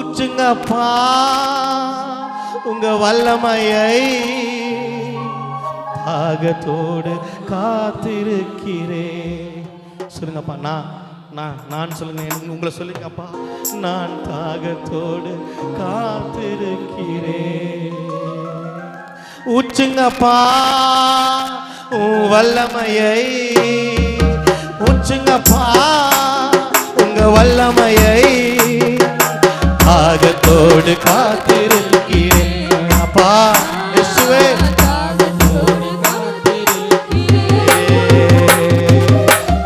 ஊற்றுங்கப்பா உங்க வல்லமையை, தாகத்தோடு காத்திருக்கிறேன். சொல்லுங்கப்பா, நான் சொல்லுங்க, உங்களை சொல்லுங்கப்பா. நான் தாகத்தோடு காத்திருக்கிறேன். ஊற்றுங்கப்பா உன் வல்லமையை, ஊற்றுங்கப்பா உங்க வல்லமையை, தாகத்தோடு காத்திருக்கிறேன். அப்பா இயேசுவே,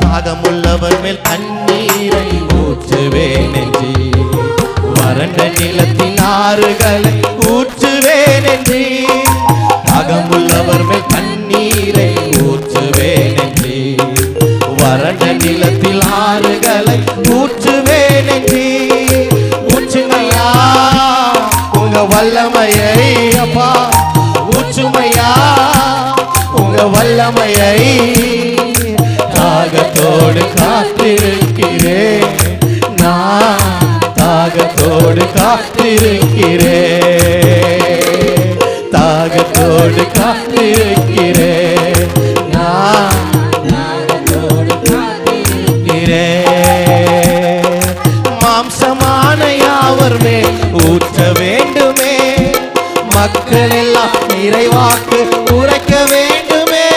தாகமுள்ளவர் மேல் தண்ணீரை ஊற்றுவேன் என்று, வறண்ட நிலத்தின் ஆறுகளை ஊற்றுவேன் என்று, தாகமுள்ளவர் மேல் தண்ணீரை ஊற்றுவேன் என்று, வறண்ட நிலத்தில் ஆறுகளை ஊற்றுவேன் என்று. ஊற்றுமையா உங்க வல்லமையை, அப்பா ஊற்றுமையா உங்க வல்லமையை, தாகத்தோடு காத்திருக்கிறேன். நான் தாகத்தோடு காத்திருக்கிறேன், தாகத்தோடு காத்திருக்கிறேன். நான் தாகத்தோடு காத்திருக்கிறேன். மாம்சமான யாவர் மேல் ஊற்ற வேண்டுமே, மக்கள் எல்லாம் இறைவாக்கு உரைக்க வேண்டுமே.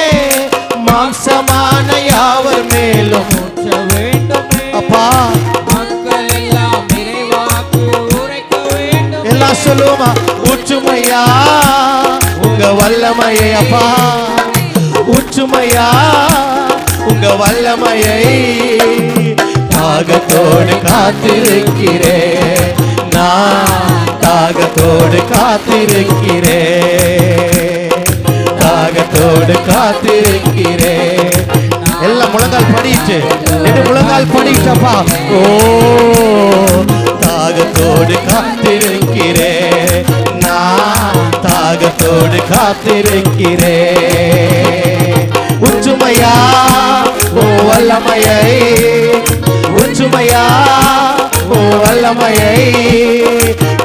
மாம்சமான யாவர் மேலும் ஊற்ற வேண்டுமே, அப்பா மக்கள் எல்லாம் இறைவாக்கு உரைக்க வேண்டும். எல்லாம் சொல்லுவோமா? ஊற்றுமையா உங்க வல்லமையை, அப்பா ஊற்றுமையா உங்க வல்லமையை, தாகத்தோடு காத்திருக்கிறேன். நான் தாகத்தோடு காத்திருக்கிறேன், தாகத்தோடு காத்திருக்கிறேன். எல்லாம் முழங்கால் படிச்சு, முழங்கால் படிச்சப்பா. ஓ தாகத்தோடு காத்திருக்கிறேன், நான் தாகத்தோடு காத்திருக்கிறேன். ஊற்றுமையா ஓ வல்லமையை, ஊற்றுமையா ஓ வல்லமையை,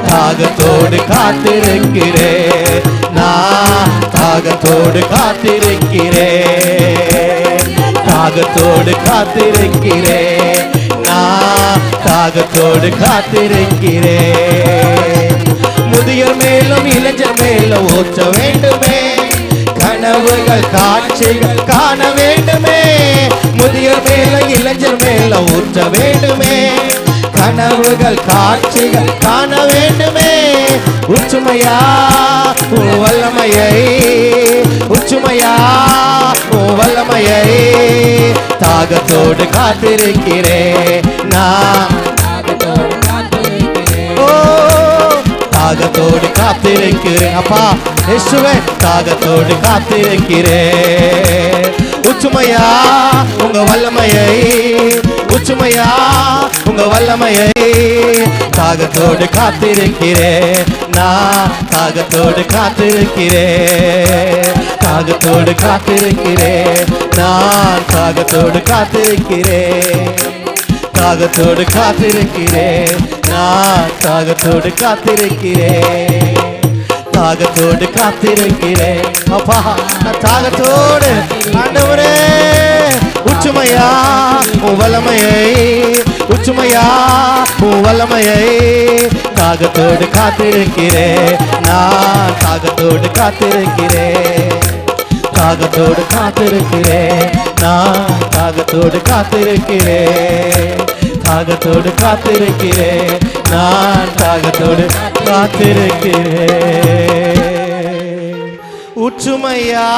தாகத்தோடு காத்திருக்கிறேன். நான் தாகத்தோடு காத்திருக்கிறேன், தாகத்தோடு காத்திருக்கிறேன். நான் தாகத்தோடு காத்திருக்கிறேன். முதியோர் மேலும் இளைஞர் மேலும் ஊற்ற வேண்டுமே, கனவுகள் காட்சிகள் காண வேண்டுமே. முதியோர் மேல இளைஞர் மேல ஊற்ற வேண்டுமே, கனவுகள் காட்சிகள் காண வேண்டுமே. ஊற்றுமையா உன் வல்லமையை, ஊற்றுமையா உன் வல்லமையை, தாகத்தோடு காத்திருக்கிறேன். நான் தாகத்தோடு காத்திருக்கிறேன். ஓ தாகத்தோடு காத்திருக்கிறேன். அப்பா இயேசுவே, தாகத்தோடு காத்திருக்கிறேன். ஊற்றுமையா உங்க வல்லமையை, ஊற்றுமையா உங்க வல்லமையை, தாகத்தோடு காத்திருக்கிறேன். நான் தாகத்தோடு காத்திருக்கிறேன், தாகத்தோடு காத்திருக்கிறேன். நான் தாகத்தோடு காத்திருக்கிறேன், தாகத்தோடு காத்திருக்கிறேன். நான் தாகத்தோடு காத்திருக்கிறேன், தாகத்தோடு காத்திருக்கிறேன். அப்பா நான் தாகத்தோடு, ஆண்டவரே ஊற்றுமையா உன் வல்லமையை, ஊற்றுமையா உன் வல்லமையை, தாகத்தோடு காத்திருக்கிறேன். நான் தாகத்தோடு காத்திருக்கிறேன், தாகத்தோடு காத்திருக்கிறேன். நான் தாகத்தோடு காத்திருக்கிறேன், தாகத்தோடு காத்திருக்கிறேன். நான் தாகத்தோடு காத்திருக்கிறேன். ஊற்றுமையா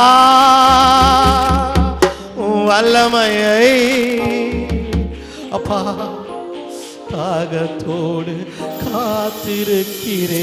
உன் வல்லமையை, அப்பா தாகத்தோடு காத்திருக்கிறேன்.